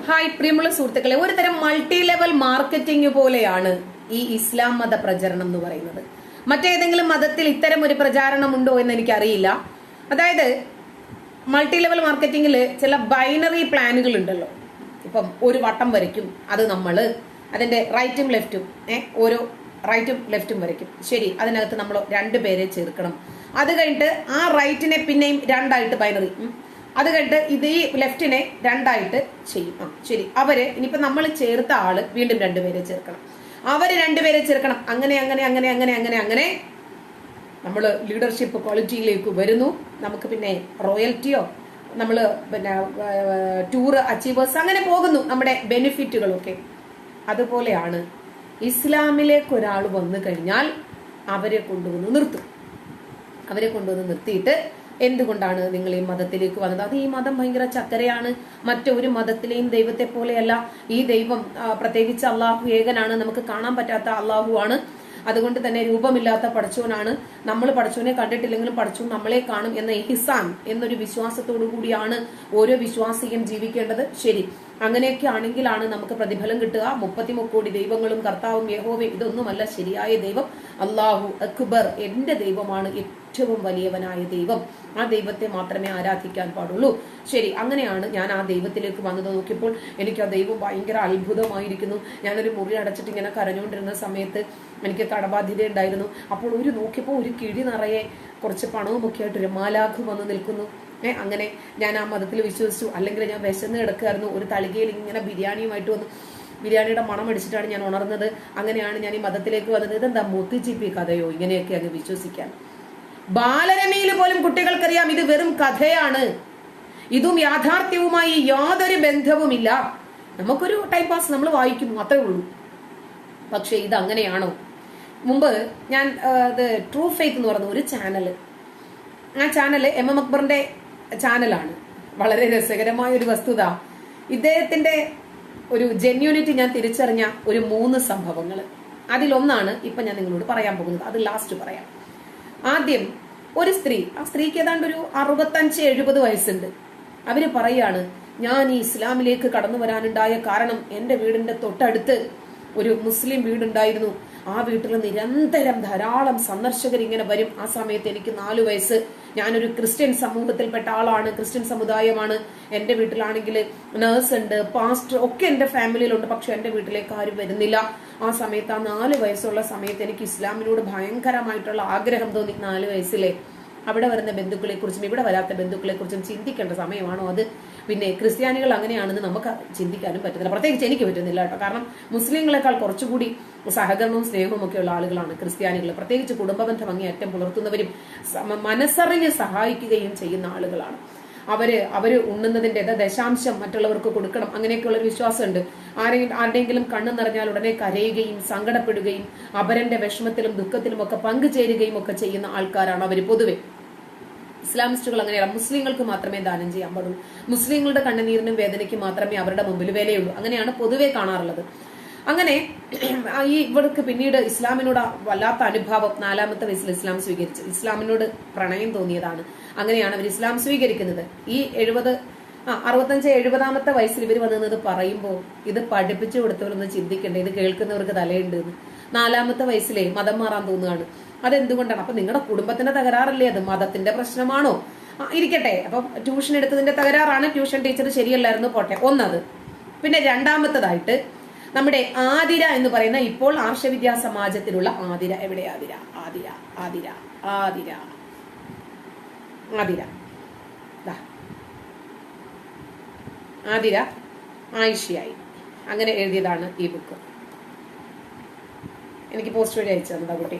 Hi പ്രിയമുള്ള സുഹൃത്തുക്കളെ, ഒരു തരം മൾട്ടി ലെവൽ മാർക്കറ്റിംഗ് പോലെയാണ് ഈ ഇസ്ലാം മത പ്രചരണം എന്ന് പറയുന്നത്. മറ്റേതെങ്കിലും മതത്തിൽ ഇത്തരം ഒരു പ്രചാരണം ഉണ്ടോ എന്ന് എനിക്കറിയില്ല. അതായത് മൾട്ടി ലെവൽ മാർക്കറ്റിംഗിൽ ചില ബൈനറി പ്ലാനുകൾ ഉണ്ടല്ലോ. ഇപ്പം ഒരു വട്ടം വരയ്ക്കും, അത് നമ്മൾ അതിന്റെ റൈറ്റും ലെഫ്റ്റും ഓരോ റൈറ്റും ലെഫ്റ്റും വരയ്ക്കും. ശരി, അതിനകത്ത് നമ്മൾ 2 പേരെ ചേർക്കണം. അത് കഴിഞ്ഞിട്ട് ആ റൈറ്റിനെ പിന്നെയും 2ആയിട്ട് ബൈനറി, അത് കഴിഞ്ഞിട്ട് ഇത് ഈ ലെഫ്റ്റിനെ 2ആയിട്ട് ചെയ്യും. ശരി, അവര് ഇനിയിപ്പോ നമ്മൾ ചേർത്ത ആള് വീണ്ടും 2 പേരെ ചേർക്കണം, അവര് 2 പേരെ ചേർക്കണം. അങ്ങനെ അങ്ങനെ അങ്ങനെ അങ്ങനെ അങ്ങനെ അങ്ങനെ നമ്മൾ ലീഡർഷിപ്പ് ക്വാളിറ്റിയിലേക്ക് വരുന്നു. നമുക്ക് പിന്നെ റോയൽറ്റിയോ നമ്മൾ പിന്നെ ടൂർ അച്ചീവേഴ്സ് അങ്ങനെ പോകുന്നു നമ്മുടെ ബെനിഫിറ്റുകളൊക്കെ. അതുപോലെയാണ് ഇസ്ലാമിലേക്ക് ഒരാൾ വന്നു കഴിഞ്ഞാൽ അവരെ കൊണ്ടുവന്ന് നിർത്തും. അവരെ കൊണ്ടുവന്ന് നിർത്തിയിട്ട് എന്തുകൊണ്ടാണ് നിങ്ങൾ ഈ മതത്തിലേക്ക് വന്നത്? അത് ഈ മതം ഭയങ്കര ചക്കരയാണ്, മറ്റൊരു മതത്തിലെയും ദൈവത്തെ പോലെയല്ല. ഈ ദൈവം പ്രത്യേകിച്ച് അള്ളാഹു ഏകനാണ്, നമുക്ക് കാണാൻ പറ്റാത്ത അള്ളാഹു ആണ്. അതുകൊണ്ട് തന്നെ രൂപമില്ലാത്ത പടച്ചോനാണ്. നമ്മൾ പടച്ചോനെ കണ്ടിട്ടില്ലെങ്കിലും പടച്ചോൻ നമ്മളെ കാണും എന്ന ഇഹ്സാൻ എന്നൊരു വിശ്വാസത്തോടു കൂടിയാണ് ഓരോ വിശ്വാസിയും ജീവിക്കേണ്ടത്. ശരി, അങ്ങനെയൊക്കെ ആണെങ്കിലാണ് നമുക്ക് പ്രതിഫലം കിട്ടുക. 33 കോടി ദൈവങ്ങളും കർത്താവും യഹോവയും ഇതൊന്നുമല്ല ശരിയായ ദൈവം. അല്ലാഹു അക്ബർ, എന്റെ ദൈവമാണ് ഏറ്റവും വലിയവനായ ദൈവം. ആ ദൈവത്തെ മാത്രമേ ആരാധിക്കാൻ പാടുള്ളൂ. ശരി, അങ്ങനെയാണ് ഞാൻ ആ ദൈവത്തിലേക്ക് വന്നത്. നോക്കിയപ്പോൾ എനിക്ക് ആ ദൈവം ഭയങ്കര അത്ഭുതമായിരിക്കുന്നു. ഞാനൊരു മുറി അടച്ചിട്ട് ഇങ്ങനെ കരഞ്ഞുകൊണ്ടിരുന്ന സമയത്ത് എനിക്ക് കടബാധ്യത ഉണ്ടായിരുന്നു. അപ്പോൾ നോക്കിയപ്പോൾ ഒരു കിഴി നിറയെ കുറച്ച് പണവും ഒക്കെ ആയിട്ട് ഒരു മാലാഖ് വന്ന് നിൽക്കുന്നു. അങ്ങനെ ഞാൻ ആ മതത്തിൽ വിശ്വസിച്ചു. അല്ലെങ്കിൽ ഞാൻ വിശന്ന് കിടക്കുകയായിരുന്നു. ഒരു തളികയിൽ ഇങ്ങനെ ബിരിയാണിയുമായിട്ട് വന്നു. ബിരിയാണിയുടെ മണം അടിച്ചിട്ടാണ് ഞാൻ ഉണർന്നത്. അങ്ങനെയാണ് ഞാൻ ഈ മതത്തിലേക്ക് വന്നത്. ഇതെന്താ മുത്തിച്ചിപ്പി കഥയോ? ഇങ്ങനെയൊക്കെ അങ്ങ് വിശ്വസിക്കാൻ. ബാലരമയിൽ പോലും കുട്ടികൾക്കറിയാം ഇത് വെറും കഥയാണ്, ഇതും യാഥാർത്ഥ്യവുമായി യാതൊരു ബന്ധവുമില്ല. നമുക്കൊരു ടൈം പാസ്, നമ്മൾ വായിക്കുന്നു, അത്രേ ഉള്ളൂ. പക്ഷെ ഇത് അങ്ങനെയാണോ? മുമ്പ് ഞാൻ ട്രൂ ഫെയ്ത്ത് എന്ന് പറഞ്ഞ ഒരു ചാനല്, ആ ചാനല് MM അക്ബറിന്റെ ചാനലാണ്. വളരെ രസകരമായ ഒരു വസ്തുത, ഇദ്ദേഹത്തിന്റെ ഒരു ജെന്യൂനിറ്റി ഞാൻ തിരിച്ചറിഞ്ഞ ഒരു 3 സംഭവങ്ങൾ. അതിലൊന്നാണ് ഇപ്പൊ ഞാൻ നിങ്ങളോട് പറയാൻ പോകുന്നത്. അത് ലാസ്റ്റ് പറയാം. ആദ്യം ഒരു സ്ത്രീ, ആ സ്ത്രീക്ക് ഏതാണ്ട് ഒരു 65-70 വയസ്സുണ്ട്. അവര് പറയാണ്, ഞാൻ ഈ ഇസ്ലാമിലേക്ക് കടന്നു വരാനുണ്ടായ കാരണം എന്റെ വീടിന്റെ തൊട്ടടുത്ത് ഒരു മുസ്ലിം വീടുണ്ടായിരുന്നു. ആ വീട്ടിൽ നിരന്തരം ധാരാളം സന്ദർശകർ ഇങ്ങനെ വരും. ആ സമയത്ത് എനിക്ക് 4 വയസ്സ്. ഞാനൊരു ക്രിസ്ത്യൻ സമൂഹത്തിൽപ്പെട്ട ആളാണ്, ക്രിസ്ത്യൻ സമുദായമാണ്. എന്റെ വീട്ടിലാണെങ്കിൽ നേഴ്സ് ഉണ്ട്, പാസ്റ്റർ ഒക്കെ എന്റെ ഫാമിലിയിലുണ്ട്. പക്ഷെ എന്റെ വീട്ടിലേക്ക് ആരും വരുന്നില്ല. ആ സമയത്ത് ആ 4 വയസ്സുള്ള സമയത്ത് എനിക്ക് ഇസ്ലാമിനോട് ഭയങ്കരമായിട്ടുള്ള ആഗ്രഹം തോന്നി. 4 വയസ്സിലെ അവിടെ വരുന്ന ബന്ധുക്കളെ കുറിച്ചും ഇവിടെ വരാത്ത ബന്ധുക്കളെ കുറിച്ചും ചിന്തിക്കേണ്ട സമയമാണോ അത്? പിന്നെ ക്രിസ്ത്യാനികൾ അങ്ങനെയാണെന്ന് നമുക്ക് ചിന്തിക്കാനും പറ്റുന്നില്ല. പ്രത്യേകിച്ച് എനിക്ക് പറ്റുന്നില്ല കേട്ടോ. കാരണം മുസ്ലിങ്ങളെക്കാൾ കുറച്ചുകൂടി സഹകരണവും സ്നേഹവും ഒക്കെ ഉള്ള ആളുകളാണ് ക്രിസ്ത്യാനികൾ. പ്രത്യേകിച്ച് കുടുംബബന്ധം അങ്ങേയറ്റം പുലർത്തുന്നവരും മനസ്സറിഞ്ഞ് സഹായിക്കുകയും ചെയ്യുന്ന ആളുകളാണ്. അവര് ഉണ്ണുന്നതിന്റെ ദശാംശം മറ്റുള്ളവർക്ക് കൊടുക്കണം, അങ്ങനെയൊക്കെയുള്ള ഒരു വിശ്വാസമുണ്ട്. ആരുടെയെങ്കിലും കണ്ണു നിറഞ്ഞാൽ ഉടനെ കരയുകയും സങ്കടപ്പെടുകയും അപരന്റെ വിഷമത്തിലും ദുഃഖത്തിലും ഒക്കെ പങ്കുചേരുകയും ഒക്കെ ചെയ്യുന്ന ആൾക്കാരാണ് അവര് പൊതുവെ. ഇസ്ലാമിസ്റ്റുകൾ അങ്ങനെയല്ല, മുസ്ലിങ്ങൾക്ക് മാത്രമേ ദാനം ചെയ്യാൻ പാടുള്ളൂ. മുസ്ലിങ്ങളുടെ കണ്ണുനീരിനും വേദനയ്ക്കും മാത്രമേ അവരുടെ മുമ്പിൽ വിലയുള്ളൂ. അങ്ങനെയാണ് പൊതുവെ കാണാറുള്ളത്. അങ്ങനെ ഇവർക്ക് പിന്നീട് ഇസ്ലാമിനോട് വല്ലാത്ത അനുഭാവം. 4-ാമത്തെ വയസ്സിൽ ഇസ്ലാം സ്വീകരിച്ചു. ഇസ്ലാമിനോട് പ്രണയം തോന്നിയതാണ്. അങ്ങനെയാണ് അവർ ഇസ്ലാം സ്വീകരിക്കുന്നത്. ഈ 65-70-ാമത്തെ വയസ്സിൽ ഇവർ വന്നത് പറയുമ്പോൾ ഇത് പഠിപ്പിച്ചു കൊടുത്തവരൊന്ന് ചിന്തിക്കണ്ടേ, ഇത് കേൾക്കുന്നവർക്ക് തലയുണ്ട് എന്ന്. 4-ാമത്തെ വയസ്സിലെ മതം മാറാൻ തോന്നുകയാണ്. അതെന്തുകൊണ്ടാണ്? അപ്പൊ നിങ്ങളുടെ കുടുംബത്തിന്റെ തകരാറല്ലേ അത്? മതത്തിന്റെ പ്രശ്നമാണോ? ഇരിക്കട്ടെ, അപ്പൊ ട്യൂഷൻ എടുത്തതിന്റെ തകരാറാണ്, ട്യൂഷൻ ടീച്ചർ ശരിയല്ലായിരുന്നു, പോട്ടെ, ഒന്നത്. പിന്നെ 2-ാമത്തതായിട്ട് നമ്മുടെ ആതിര എന്ന് പറയുന്ന ഇപ്പോൾ ആർഷവിദ്യാ സമാജത്തിലുള്ള ആതിര. എവിടെ ആതിര? ആതിര ആതിര ആതിര ആതിര ആതിര ആയിഷയായി അങ്ങനെ എഴുതിയതാണ് ഈ ബുക്ക്. എനിക്ക് പോസ്റ്റ് വഴി അയച്ചു തന്നതാ കുട്ടി.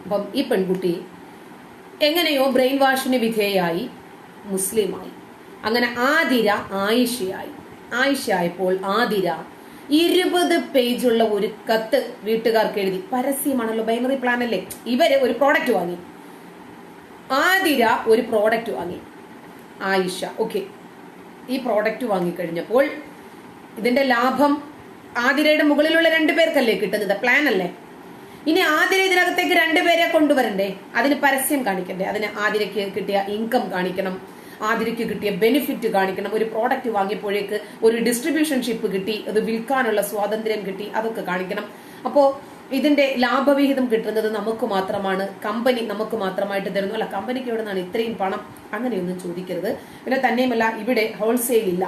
അപ്പം ഈ പെൺകുട്ടി എങ്ങനെയോ ബ്രെയിൻ വാഷിന് വിധേയായി മുസ്ലിമായി. അങ്ങനെ ആതിര ആയിഷയായി. ആയിഷയായപ്പോൾ ആതിര 20 പേജുള്ള ഒരു കത്ത് വീട്ടുകാർക്ക് എഴുതി. പരസ്യമാണല്ലോ, ബൈനറി പ്ലാൻ അല്ലേ. ഇവര് ഒരു പ്രോഡക്റ്റ് വാങ്ങി, ആതിര ഒരു പ്രോഡക്റ്റ് വാങ്ങി, ആയിഷ. ഓക്കെ, ഈ പ്രോഡക്റ്റ് വാങ്ങിക്കഴിഞ്ഞപ്പോൾ ഇതിന്റെ ലാഭം ആതിരയുടെ മുകളിലുള്ള 2 പേർക്കല്ലേ കിട്ടുന്നത്? പ്ലാൻ അല്ലേ. ഇനി ആതിര ഇതിനകത്തേക്ക് 2 പേരെ കൊണ്ടുവരണ്ടേ? അതിന് പരസ്യം കാണിക്കണ്ടേ? അതിന് ആതിരയ്ക്ക് കിട്ടിയ ഇൻകം കാണിക്കണം, ആതിരയ്ക്ക് കിട്ടിയ ബെനിഫിറ്റ് കാണിക്കണം. ഒരു പ്രോഡക്റ്റ് വാങ്ങിയപ്പോഴേക്ക് ഒരു ഡിസ്ട്രിബ്യൂഷൻഷിപ്പ് കിട്ടി, അത് വിൽക്കാനുള്ള സ്വാതന്ത്ര്യം കിട്ടി, അതൊക്കെ കാണിക്കണം. അപ്പോ ഇതിന്റെ ലാഭവിഹിതം കിട്ടുന്നത് നമുക്ക് മാത്രമാണ്, കമ്പനി നമുക്ക് മാത്രമായിട്ട് തരുന്നു. അല്ല, കമ്പനിക്ക് എവിടെ നിന്നാണ് ഇത്രയും പണം? അങ്ങനെയൊന്നും ചോദിക്കരുത്. പിന്നെ തന്നെയുമല്ല, ഇവിടെ ഹോൾസെയിൽ ഇല്ല.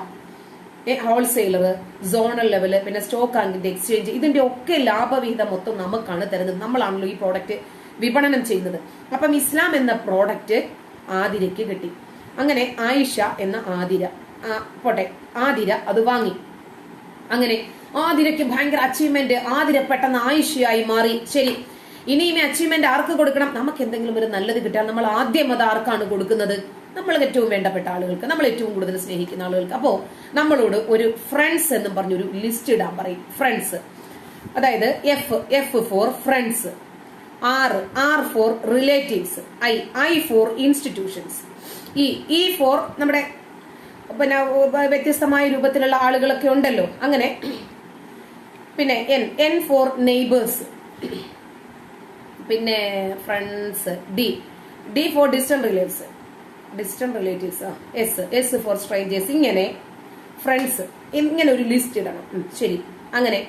ഹോൾസെയിലർ, സോണൽ ലെവല്, പിന്നെ സ്റ്റോക്ക് ആൻഡ് എക്സ്ചേഞ്ച്, ഇതിന്റെ ഒക്കെ ലാഭവിഹിതം മൊത്തം നമുക്കാണ് തരുന്നത്. നമ്മളാണല്ലോ ഈ പ്രോഡക്റ്റ് വിപണനം ചെയ്യുന്നത്. അപ്പം ഇസ്ലാം എന്ന പ്രോഡക്റ്റ് ആതിരയ്ക്ക് കിട്ടി. അങ്ങനെ ആയിഷ എന്ന ആതിര അത് വാങ്ങി. അങ്ങനെ ആതിരയ്ക്ക് ഭയങ്കര അച്ചീവ്മെന്റ്, ആതിര പെട്ടെന്ന് ആയിഷയായി മാറി. ശരി, ഇനിയും ഈ അച്ചീവ്മെന്റ് ആർക്ക് കൊടുക്കണം? നമുക്ക് എന്തെങ്കിലും ഒരു നല്ലത് കിട്ടിയാൽ നമ്മൾ ആദ്യം അത് ആർക്കാണ് കൊടുക്കുന്നത്? നമ്മൾ ഏറ്റവും വേണ്ടപ്പെട്ട ആളുകൾക്ക്, നമ്മൾ ഏറ്റവും കൂടുതൽ സ്നേഹിക്കുന്ന ആളുകൾക്ക്. അപ്പോ നമ്മളോട് ഒരു ഫ്രണ്ട്സ് എന്നും പറഞ്ഞൊരു ലിസ്റ്റ് ഇടാൻ പറയും. ഫ്രണ്ട്സ്, അതായത് F for friends, R for relatives, I for institutions, E for നമ്മുടെ പിന്നെ വ്യത്യസ്തമായ രൂപത്തിലുള്ള ആളുകളൊക്കെ ഉണ്ടല്ലോ, അങ്ങനെ. പിന്നെ എൻ ഫോർ നെയ്ബേഴ്സ്, പിന്നെ friends, D for distant relatives, S for strangers. ഇങ്ങനെ ഫ്രണ്ട്സ്, ഇങ്ങനെ ഒരു ലിസ്റ്റ് ഇടണം. ശരി, അങ്ങനെ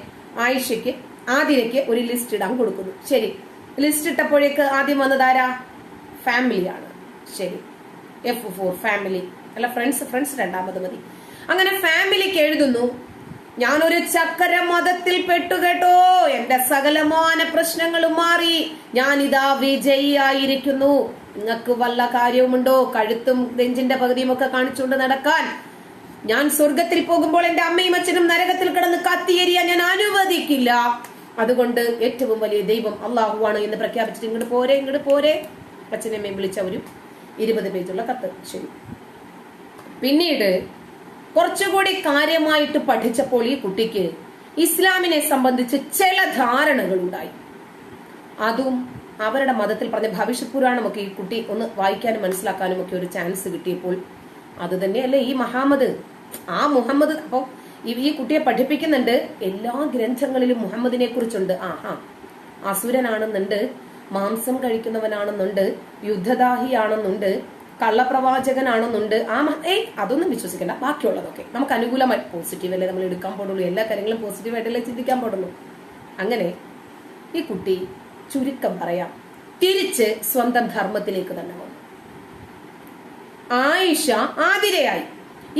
ആതിരയ്ക്ക് ഒരു ലിസ്റ്റ് ഇടാൻ കൊടുക്കുന്നു. ശരി, ലിസ്റ്റ് ഇട്ടപ്പോഴേക്ക് ആദ്യം വന്നതാരാ? ഫാമിലിയാണ്. ശരി, എഫ് ഫോർ ഫാമിലി, അല്ല ഫ്രണ്ട്സ് രണ്ടാമത് മതി. അങ്ങനെ ഫാമിലിക്ക് എഴുതുന്നു, ഞാനൊരു ചക്കര മതത്തിൽ പെട്ടുകേട്ടോ, എന്റെ സകലമാന പ്രശ്നങ്ങളും മാറി, ഞാനിതാ വിജയിയായിരിക്കുന്നു. നിങ്ങൾക്ക് വല്ല കാര്യവുമുണ്ടോ കഴുത്തും നെഞ്ചിന്റെ പകുതിയും ഒക്കെ കാണിച്ചുകൊണ്ട് നടക്കാൻ? ഞാൻ സ്വർഗത്തിൽ പോകുമ്പോൾ എന്റെ അമ്മയും അച്ഛനും നരകത്തിൽ കിടന്ന് കത്തിയേരിയാൻ ഞാൻ അനുവദിക്കില്ല. അതുകൊണ്ട് ഏറ്റവും വലിയ ദൈവം അള്ളാഹുവാണ് എന്ന് പ്രഖ്യാപിച്ചിട്ട് ഇങ്ങോട്ട് പോരെ അച്ഛനമ്മയും വിളിച്ച ഒരു 20 പേജുള്ള കത്ത്. ശരി, പിന്നീട് കുറച്ചുകൂടി കാര്യമായിട്ട് പഠിച്ചപ്പോൾ ഈ കുട്ടിക്ക് ഇസ്ലാമിനെ സംബന്ധിച്ച് ചില ധാരണകൾ ഉണ്ടായി. അതും അവരുടെ മതത്തിൽ പറഞ്ഞ ഭവിഷ്യത് പുരാണമൊക്കെ ഈ കുട്ടി ഒന്ന് വായിക്കാനും മനസ്സിലാക്കാനും ഒക്കെ ഒരു ചാൻസ് കിട്ടിയപ്പോൾ, അത് തന്നെയല്ലേ ഈ മുഹമ്മദ്. അപ്പോ ഈ കുട്ടിയെ പഠിപ്പിക്കുന്നുണ്ട്. എല്ലാ ഗ്രന്ഥങ്ങളിലും മുഹമ്മദിനെ കുറിച്ചുണ്ട്. അസുരനാണെന്നുണ്ട്, മാംസം കഴിക്കുന്നവനാണെന്നുണ്ട്, യുദ്ധദാഹിയാണെന്നുണ്ട്, കള്ളപ്രവാചകനാണെന്നുണ്ട്. അതൊന്നും വിശ്വസിക്കണ്ട. ബാക്കിയുള്ളതൊക്കെ നമുക്ക് അനുകൂലമായി പോസിറ്റീവ് അല്ലേ നമ്മൾ എടുക്കാൻ പാടുള്ളൂ. എല്ലാ കാര്യങ്ങളും പോസിറ്റീവായിട്ടല്ലേ ചിന്തിക്കാൻ പാടുള്ളൂ. അങ്ങനെ ഈ കുട്ടി ചുരുക്കം പറയാം തിരിച്ച് സ്വന്തം ധർമ്മത്തിലേക്ക് തന്നെ വന്നു. ആയിഷ ആതിരയായി.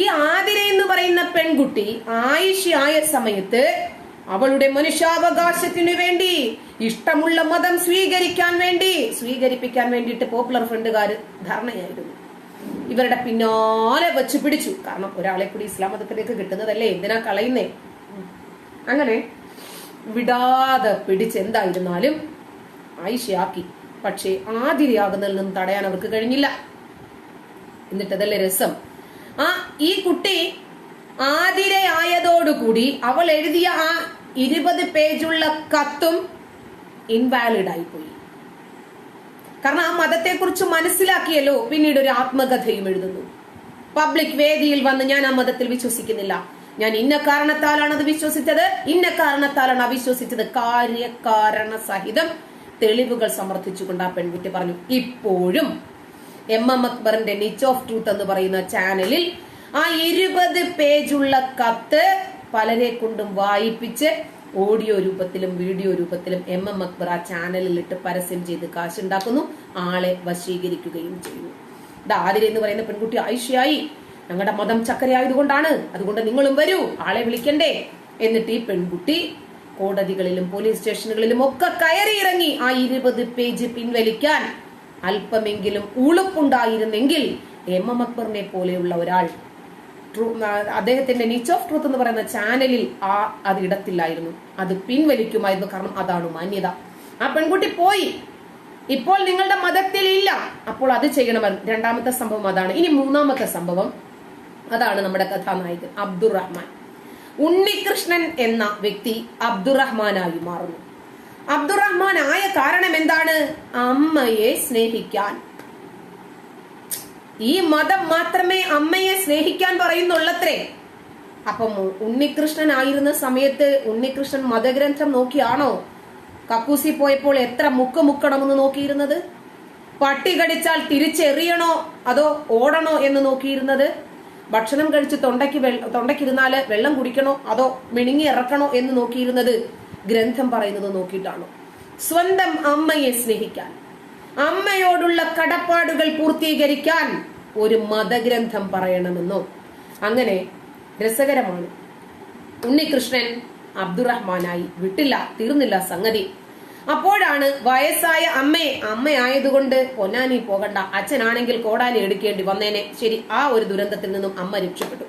ഈ ആതിര എന്ന് പറയുന്ന പെൺകുട്ടി ആയിഷയായ സമയത്ത് അവളുടെ മനുഷ്യാവകാശത്തിനു വേണ്ടി, ഇഷ്ടമുള്ള മതം സ്വീകരിപ്പിക്കാൻ വേണ്ടിയിട്ട് പോപ്പുലർ ഫ്രണ്ടുകാര് ധർണയായിരുന്നു. ഇവരുടെ പിന്നാലെ വെച്ച് പിടിച്ചു. കാരണം ഒരാളെ കൂടി ഇസ്ലാം മതത്തിലേക്ക് കിട്ടുന്നതല്ലേ, എന്തിനാ കളയുന്നേ? അങ്ങനെ വിടാതെ പിടിച്ച് എന്തായിരുന്നാലും ആയിഷയാക്കി. പക്ഷേ ആതിരയാകുന്നതിൽ നിന്നും തടയാൻ അവർക്ക് കഴിഞ്ഞില്ല. എന്നിട്ടതല്ലേ രസം. ഈ കുട്ടി ആതിരയായതോടുകൂടി അവൾ എഴുതിയ 20 പേജുള്ള കത്തും ഇൻവാലിഡ് ആയിപ്പോയി. കാരണം ആ മതത്തെ കുറിച്ച് മനസ്സിലാക്കിയല്ലോ. പിന്നീട് ഒരു ആത്മകഥയും എഴുതുന്നു. പബ്ലിക് വേദിയിൽ വന്ന് ഞാൻ ആ മതത്തിൽ വിശ്വസിക്കുന്നില്ല, ഞാൻ ഇന്ന കാരണത്താലാണ് അത് വിശ്വസിച്ചത്, ഇന്ന കാരണത്താലാണ് അവിശ്വസിച്ചത്, കാര്യകാരണ സഹിതം തെളിവുകൾ സമർത്ഥിച്ചുകൊണ്ട് ആ പെൺകുട്ടി പറഞ്ഞു. ഇപ്പോഴും MM അക്ബറിന്റെ നിച്ച് ഓഫ് ട്രൂത്ത് എന്ന് പറയുന്ന ചാനലിൽ ആ 20 പേജുള്ള കത്ത് പലരെ കൊണ്ടും വായിപ്പിച്ച് ഓഡിയോ രൂപത്തിലും വീഡിയോ രൂപത്തിലും MM അക്ബർ ആ ചാനലിൽ ഇട്ട് പരസ്യം ചെയ്ത് കാശുണ്ടാക്കുന്നു, ആളെ വശീകരിക്കുകയും ചെയ്യുന്നു. ആതിര എന്ന് പറയുന്ന പെൺകുട്ടി ആയിഷയായി, ഞങ്ങളുടെ മതം ചക്കരയായതുകൊണ്ടാണ്, അതുകൊണ്ട് നിങ്ങളും വരൂ, ആളെ വിളിക്കണ്ടേ. എന്നിട്ട് ഈ പെൺകുട്ടി കോടതികളിലും പോലീസ് സ്റ്റേഷനുകളിലും ഒക്കെ കയറി ഇറങ്ങി ആ 20 പേജ് പിൻവലിക്കാൻ അല്പമെങ്കിലും ഉളുപ്പുണ്ടായിരുന്നെങ്കിൽ MM അക്ബറിനെ പോലെയുള്ള ഒരാൾ അദ്ദേഹത്തിന്റെ നിച്ച് ഓഫ് ട്രൂത്ത് എന്ന് പറയുന്ന ചാനലിൽ അത് ഇടത്തില്ലായിരുന്നു, അത് പിൻവലിക്കുമായിരുന്നു. കാരണം അതാണ് മാന്യത. ആ പെൺകുട്ടി പോയി. ഇപ്പോൾ നിങ്ങളുടെ മതത്തിൽ ഇല്ല, അപ്പോൾ അത് ചെയ്യണമെന്ന്. രണ്ടാമത്തെ സംഭവം അതാണ്. ഇനി മൂന്നാമത്തെ സംഭവം, അതാണ് നമ്മുടെ കഥാനായകൻ അബ്ദുറഹ്മാൻ. ഉണ്ണികൃഷ്ണൻ എന്ന വ്യക്തി അബ്ദുറഹ്മാനായി മാറുന്നു. അബ്ദുറഹ്മാൻ ആയ കാരണം എന്താണ്? അമ്മയെ സ്നേഹിക്കാൻ. ഈ മതം മാത്രമേ അമ്മയെ സ്നേഹിക്കാൻ പറയുന്നുള്ളത്രേ. അപ്പം ഉണ്ണികൃഷ്ണൻ ആയിരുന്ന സമയത്ത് ഉണ്ണികൃഷ്ണൻ മതഗ്രന്ഥം നോക്കിയാണോ കക്കൂസി പോയപ്പോൾ എത്ര മുക്കണമെന്ന് നോക്കിയിരുന്നത്? പട്ടി കടിച്ചാൽ തിരിച്ചെറിയണോ അതോ ഓടണോ എന്ന് നോക്കിയിരുന്നത്? ഭക്ഷണം കഴിച്ച് തൊണ്ടയ്ക്കിരുന്നാല് വെള്ളം കുടിക്കണോ അതോ മിണുങ്ങി ഇറക്കണോ എന്ന് നോക്കിയിരുന്നത് ഗ്രന്ഥം പറയുന്നത് നോക്കിയിട്ടാണോ? സ്വന്തം അമ്മയെ സ്നേഹിക്കാൻ, അമ്മയോടുള്ള കടപ്പാടുകൾ പൂർത്തീകരിക്കാൻ ഒരു മതഗ്രന്ഥം പറയണമെന്നോ? അങ്ങനെ രസകരമാണ്. ഉണ്ണികൃഷ്ണൻ അബ്ദുറഹ്മാനായി വിട്ടില്ല, തീർന്നില്ല സംഗതി. അപ്പോഴാണ് വയസ്സായ അമ്മയായതുകൊണ്ട് പൊന്നാനി പോകണ്ട, അച്ഛനാണെങ്കിൽ കോടാലി എടുക്കേണ്ടി വന്നേനെ. ശരി, ആ ഒരു ദുരന്തത്തിൽ നിന്നും അമ്മ രക്ഷപ്പെട്ടു.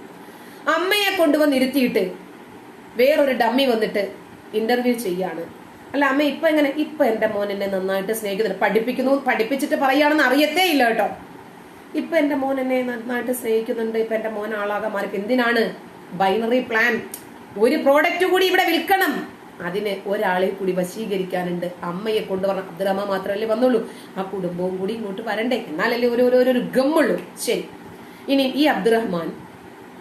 അമ്മയെ കൊണ്ടുവന്നിരുത്തിയിട്ട് വേറൊരു ഡമ്മി വന്നിട്ട് ഇന്റർവ്യൂ ചെയ്യാണ്. അല്ല അമ്മ ഇപ്പൊ എങ്ങനെ? ഇപ്പൊ എന്റെ മോൻ എന്നെ നന്നായിട്ട് സ്നേഹിക്കുന്നുണ്ട്. പഠിപ്പിച്ചിട്ട് പറയാണെന്ന് അറിയത്തേ ഇല്ല കേട്ടോ. ഇപ്പൊ എന്റെ മോൻ എന്നെ നന്നായിട്ട് സ്നേഹിക്കുന്നുണ്ട്, ഇപ്പൊ എന്റെ മോൻ ആളാകാൻ മാറി. എന്തിനാണ്? Binary plan. ഒരു പ്രോഡക്റ്റ് കൂടി ഇവിടെ വിൽക്കണം, അതിന് ഒരാളെ കൂടി വശീകരിക്കാനുണ്ട്. അമ്മയെ കൊണ്ടുവരണം. അബ്ദുറഹ്മാൻ മാത്രമല്ലേ വന്നുള്ളൂ, ആ കുടുംബവും കൂടി ഇങ്ങോട്ട് വരണ്ടേ, എന്നാലല്ലേ ഒരു ഗമ്മുള്ളൂ. ശരി, ഇനി ഈ അബ്ദുറഹ്മാൻ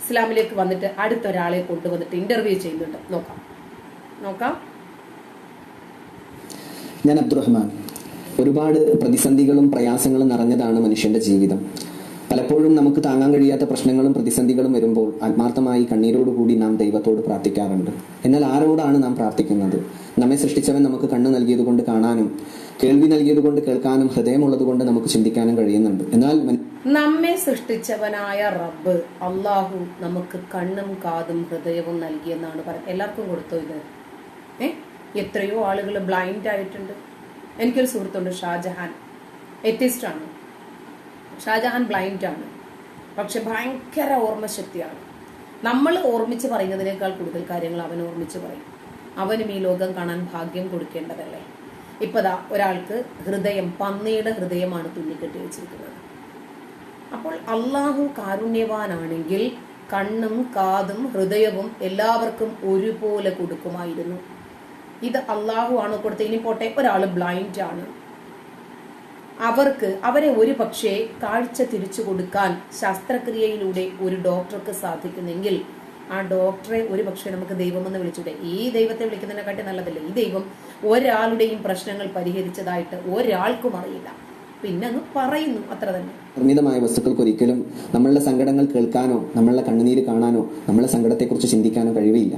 ഇസ്ലാമിലേക്ക് വന്നിട്ട് അടുത്തൊരാളെ കൊണ്ടുവന്നിട്ട് ഇന്റർവ്യൂ ചെയ്യുന്നുണ്ട്. നോക്കാം. ഞാൻ അബ്ദുറഹ്മാൻ. ഒരുപാട് പ്രതിസന്ധികളും പ്രയാസങ്ങളും നിറഞ്ഞതാണ് മനുഷ്യന്റെ ജീവിതം. പലപ്പോഴും നമുക്ക് താങ്ങാൻ കഴിയാത്ത പ്രശ്നങ്ങളും പ്രതിസന്ധികളും വരുമ്പോൾ ആത്മാർത്ഥമായി കണ്ണീരോടുകൂടി നാം ദൈവത്തോട് പ്രാർത്ഥിക്കാറുണ്ട്. എന്നാൽ ആരോടാണ് നാം പ്രാർത്ഥിക്കുന്നത്? നമ്മെ സൃഷ്ടിച്ചവൻ നമുക്ക് കണ്ണ് നൽകിയത് കൊണ്ട് കാണാനും കേൾവി നൽകിയത് കൊണ്ട് കേൾക്കാനും ഹൃദയമുള്ളത് കൊണ്ട് നമുക്ക് ചിന്തിക്കാനും കഴിയുന്നുണ്ട്. എന്നാൽ നമ്മെ സൃഷ്ടിച്ചവനായ റബ്ബ് അള്ളാഹു നമുക്ക് കണ്ണും കാതും ഹൃദയവും നൽകിയെന്നാണ് പറയുന്നത്. എല്ലാവർക്കും കൊടുത്തോ ഇത്? എത്രയോ ആളുകൾ ബ്ലൈൻഡ് ആയിട്ടുണ്ട്. എനിക്കൊരു സുഹൃത്തുണ്ട്, ഷാജഹാൻ. എത്തിസ്റ്റ് ആണ് ഷാജഹാൻ, ബ്ലൈൻഡ് ആണ്, പക്ഷെ ഭയങ്കര ഓർമ്മശക്തിയാണ്. നമ്മൾ ഓർമ്മിച്ച് പറയുന്നതിനേക്കാൾ കൂടുതൽ കാര്യങ്ങൾ അവൻ ഓർമ്മിച്ച് പറയും. അവനും ഈ ലോകം കാണാൻ ഭാഗ്യം കൊടുക്കേണ്ടതല്ലേ? ഇപ്പതാ ഒരാൾക്ക് ഹൃദയം, പന്നിയുടെ ഹൃദയമാണ് തുന്നിക്കെട്ടി വെച്ചിരിക്കുന്നത്. അപ്പോൾ അള്ളാഹു കാരുണ്യവാനാണെങ്കിൽ കണ്ണും കാതും ഹൃദയവും എല്ലാവർക്കും ഒരുപോലെ കൊടുക്കുമായിരുന്നു. ഇത് അള്ളാഹു ആണ് കൊടുത്തത്. ഇനി പോട്ടെ, ഒരാൾ ബ്ലൈൻഡ് ആണ്, അവരെ ഒരു പക്ഷേ കാഴ്ച തിരിച്ചു കൊടുക്കാൻ ശസ്ത്രക്രിയയിലൂടെ ഒരു ഡോക്ടർക്ക് സാധിക്കുന്നെങ്കിൽ ആ ഡോക്ടറെ ഒരു പക്ഷേ നമുക്ക് ദൈവമെന്ന് വിളിച്ചൂടെ? ഈ ദൈവത്തെ വിളിക്കുന്നതിനെക്കാട്ടി നല്ലതല്ലേ? ഈ ദൈവം ഒരാളുടെയും പ്രശ്നങ്ങൾ പരിഹരിച്ചതായിട്ട് ഒരാൾക്കും അറിയില്ല, പിന്നെ അങ്ങ് പറയുന്നു, അത്ര തന്നെ. നിർമ്മിതമായ വസ്തുക്കൾക്ക് ഒരിക്കലും നമ്മളുടെ സങ്കടങ്ങൾ കേൾക്കാനോ നമ്മളുടെ കണ്ണുനീര് കാണാനോ നമ്മളുടെ സങ്കടത്തെക്കുറിച്ച് ചിന്തിക്കാനോ കഴിവില്ല.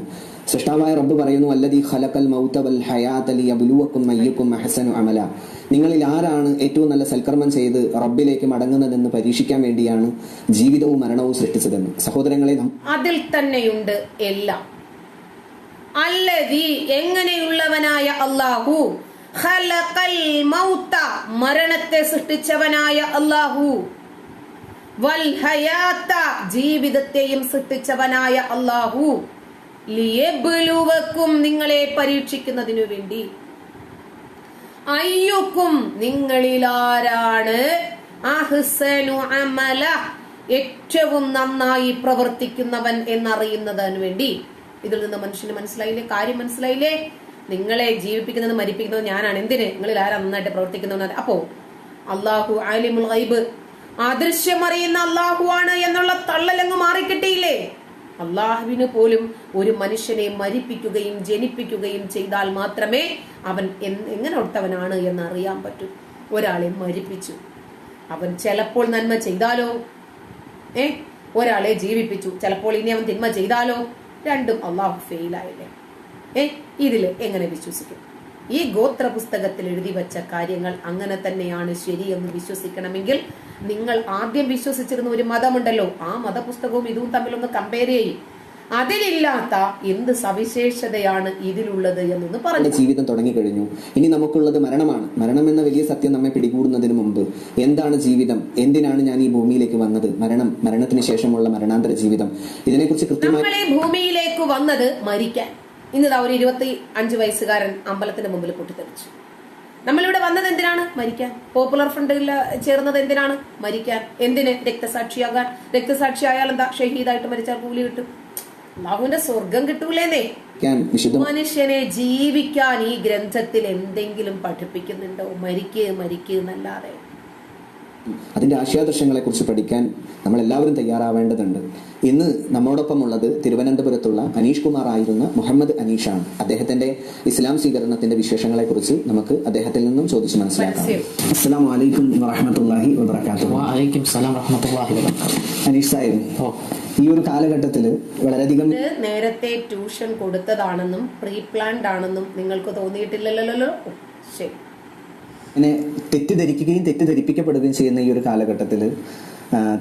സൃഷ്ടാവായ റബ്ബ് പറയുന്നു, അല്ലദീ ഖലഖൽ മൗത വൽ ഹയാത ലിയബ്ലുവക്കും അയ്യുക്കും അഹ്സനു അമല. നിങ്ങളിൽ ആരാണ് ഏറ്റവും നല്ല സൽക്കർമ്മം ചെയ്ത് റബ്ബിലേക്ക് മടങ്ങുന്നതെന്ന് പരീക്ഷിക്കാൻ വേണ്ടിയാണ് ജീവിതവും മരണവും സൃഷ്ടിച്ചതെന്ന്. സഹോദരങ്ങളെ, അതിൽ തന്നെയുണ്ട് എല്ലാം. അല്ലദീ, എങ്ങനെയുള്ളവനായ അല്ലാഹു, ഖലഖൽ മൗത, മരണത്തെ സൃഷ്ടിച്ചവനായ അല്ലാഹു, വൽ ഹയാത, ജീവിതത്തെയും സൃഷ്ടിച്ചവനായ അല്ലാഹു, ലിയബ്ലുവക്കും, നിങ്ങളെ പരീക്ഷിക്കുന്നതിനു വേണ്ടി, അയ്യുക്കും, നിങ്ങളിലാരാണ്, അഹ്സനു അമല, ഏറ്റവും നന്നായി പ്രവർത്തിക്കുന്നവൻ എന്നറിയുന്നതിന് വേണ്ടി. ഇതിൽ നിന്ന് മനുഷ്യന് മനസ്സിലായില്ലേ? കാര്യം മനസ്സിലായില്ലേ? നിങ്ങളെ ജീവിപ്പിക്കുന്നത് മരിപ്പിക്കുന്നത് ഞാനാണ്. എന്തിന്? നിങ്ങളിൽ ആരാ നന്നായിട്ട് പ്രവർത്തിക്കുന്നത്? അപ്പോ അള്ളാഹു ആലിമുൽ ഗൈബ്, അദൃശ്യമറിയുന്ന അള്ളാഹു ആണ് എന്നുള്ള തള്ളലങ്ങ് മാറിക്കിട്ടിയില്ലേ? അള്ളാഹുവിന് പോലും ഒരു മനുഷ്യനെ മരിപ്പിക്കുകയും ജനിപ്പിക്കുകയും ചെയ്താൽ മാത്രമേ അവൻ എങ്ങനെ ഒട്ടവനാണ് എന്ന് അറിയാൻ പറ്റൂ. ഒരാളെ മരിപ്പിച്ചു, അവൻ ചിലപ്പോൾ നന്മ ചെയ്താലോ, ഒരാളെ ജീവിപ്പിച്ചു, ചിലപ്പോൾ ഇനി അവൻ തിന്മ ചെയ്താലോ, രണ്ടും അള്ളാഹു ഫെയിലായില്ലേ? ഇതില് എങ്ങനെ വിശ്വസിക്കും? ഈ ഗോത്ര പുസ്തകത്തിൽ എഴുതി വെച്ച കാര്യങ്ങൾ അങ്ങനെ തന്നെയാണ് ശരിയെന്ന് വിശ്വസിക്കണമെങ്കിൽ നിങ്ങൾ ആദ്യം വിശ്വസിച്ചിരുന്ന ഒരു മതമുണ്ടല്ലോ, ആ മതപുസ്തകവും ഇതും തമ്മിലൊന്ന് കമ്പയർ ചെയ്യും. അതിലില്ലാത്ത എന്ത് സവിശേഷതയാണ് ഇതിലുള്ളത് എന്നൊന്ന് പറഞ്ഞു. ജീവിതം തുടങ്ങിക്കഴിഞ്ഞു, ഇനി നമുക്കുള്ളത് മരണമാണ്. മരണം എന്ന വലിയ സത്യം നമ്മെ പിടികൂടുന്നതിന് മുമ്പ് എന്താണ് ജീവിതം, എന്തിനാണ് ഞാൻ ഈ ഭൂമിയിലേക്ക് വന്നത്, മരണത്തിന് ശേഷമുള്ള മരണാന്തര ജീവിതം, ഇതിനെക്കുറിച്ച് കൃത്യമായി. നമ്മളെ ഭൂമിയിലേക്ക് വന്നത് മരിക്കാൻ. ഇന്നതാ ഒരു 25 വയസ്സുകാരൻ അമ്പലത്തിന്റെ മുമ്പിൽ പൊട്ടിത്തെറിച്ചു. നമ്മളിവിടെ വന്നത് എന്തിനാണ്? മരിക്കാൻ. പോപ്പുലർ ഫ്രണ്ടിൽ ചേർന്നത് എന്തിനാണ്? മരിക്കാൻ. എന്തിന്? രക്തസാക്ഷിയാകാൻ. രക്തസാക്ഷിയായാൽ എന്താ? ഷഹീദായിട്ട് മരിച്ചാൽ കൂലി കിട്ടും, അല്ലാഹുവിന്റെ സ്വർഗം കിട്ടൂലേന്നേ. മനുഷ്യനെ ജീവിക്കാൻ ഈ ഗ്രന്ഥത്തിൽ എന്തെങ്കിലും പഠിപ്പിക്കുന്നുണ്ടോ? മരിക്കുക എന്നല്ലാതെ. അതിന്റെ ആശയാദർശങ്ങളെക്കുറിച്ച് പഠിക്കാൻ നമ്മൾ എല്ലാവരും തയ്യാറാവേണ്ടതുണ്ട്. ഇന്ന് നമ്മോടൊപ്പമുള്ളത് തിരുവനന്തപുരത്തുള്ള അനീഷ് കുമാർ ആയിരുന്ന മുഹമ്മദ് അനീഷാണ്. അദ്ദേഹത്തിന്റെ ഇസ്ലാം സ്വീകരണത്തിന്റെ വിശേഷങ്ങളെക്കുറിച്ച് നമുക്ക് അദ്ദേഹത്തിൽ നിന്നും ചോദിച്ചു മനസ്സിലാക്കാം. അസ്സലാമു അലൈക്കും വറഹ്മത്തുള്ളാഹി വബറകാതുഹു. വഅലൈക്കും സലാം വറഹ്മത്തുള്ളാഹി വബറകാതുഹു. അനീഷ് സാഹിബ്, ഈ ഒരു കാലഘട്ടത്തിൽ വളരെയധികം നേരത്തെ ട്യൂഷൻ കൊടുത്തതാണെന്നും പ്രീ പ്ലാൻഡ് ആണെന്നും നിങ്ങൾക്ക് തോന്നിയിട്ടില്ലല്ലോ? ശരി. ഇങ്ങനെ തെറ്റിദ്ധരിക്കുകയും തെറ്റിദ്ധരിപ്പിക്കപ്പെടുകയും ചെയ്യുന്ന ഈ ഒരു കാലഘട്ടത്തിൽ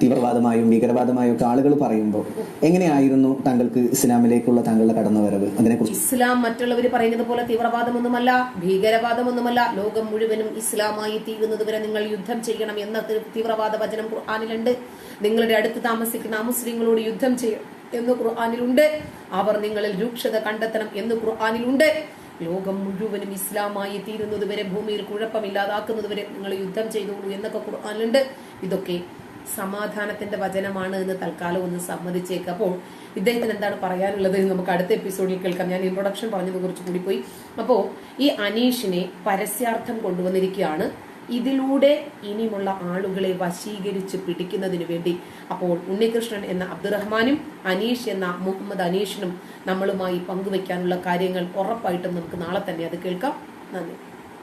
തീവ്രവാദമായും ഭീകരവാദമായും ഒക്കെ ആളുകൾ പറയുമ്പോൾ എങ്ങനെയായിരുന്നു താങ്കൾക്ക് ഇസ്ലാമിലേക്കുള്ള താങ്കളുടെ കടന്നുവരവ്? അതിനെക്കുറിച്ച് ഇസ്ലാം മറ്റുള്ളവർ പറയുന്നത് പോലെ തീവ്രവാദമൊന്നുമല്ല, ഭീകരവാദമൊന്നുമല്ല. ലോകം മുഴുവനും ഇസ്ലാമായി തീരുന്നത് വരെ നിങ്ങൾ യുദ്ധം ചെയ്യണം എന്ന തീവ്രവാദ വചനം ഖുർആനിലുണ്ട്. നിങ്ങളുടെ അടുത്ത് താമസിക്കുന്ന മുസ്ലിങ്ങളോട് യുദ്ധം ചെയ്യണം എന്ന് ഖുർആനിലുണ്ട്. അവർ നിങ്ങളിൽ രൂക്ഷത കണ്ടെത്തണം എന്ന് ഖുർആനിലുണ്ട്. ലോകം മുഴുവനും ഇസ്ലാമായി തീരുന്നത് വരെ, ഭൂമിയിൽ കുഴപ്പമില്ലാതാക്കുന്നത് വരെ നിങ്ങൾ യുദ്ധം ചെയ്തോളൂ എന്നൊക്കെ ഖുർആനിലുണ്ട്. ഇതൊക്കെ സമാധാനത്തിന്റെ വചനമാണ് എന്ന് തൽക്കാലം ഒന്ന് സമ്മതിച്ചേക്ക്. അപ്പോൾ ഇദ്ദേഹത്തിന് എന്താണ് പറയാനുള്ളത് നമുക്ക് അടുത്ത എപ്പിസോഡിൽ കേൾക്കാം. ഞാൻ ഇൻട്രൊഡക്ഷൻ പറഞ്ഞത് കുറച്ച് കൂടിപ്പോയി. അപ്പോൾ ഈ അനീഷിനെ പരസ്യാർത്ഥം കൊണ്ടുവന്നിരിക്കുകയാണ്. ഇതിലൂടെ ഇനിയുമുള്ള ആളുകളെ വശീകരിച്ച് പിടിക്കുന്നതിന് വേണ്ടി. അപ്പോൾ ഉണ്ണികൃഷ്ണൻ എന്ന അബ്ദുറഹ്മാനും അനീഷ് എന്ന മുഹമ്മദ് അനീഷിനും നമ്മളുമായി പങ്കുവയ്ക്കാനുള്ള കാര്യങ്ങൾ ഉറപ്പായിട്ടും നമുക്ക് നാളെ തന്നെ അത് കേൾക്കാം. നന്ദി.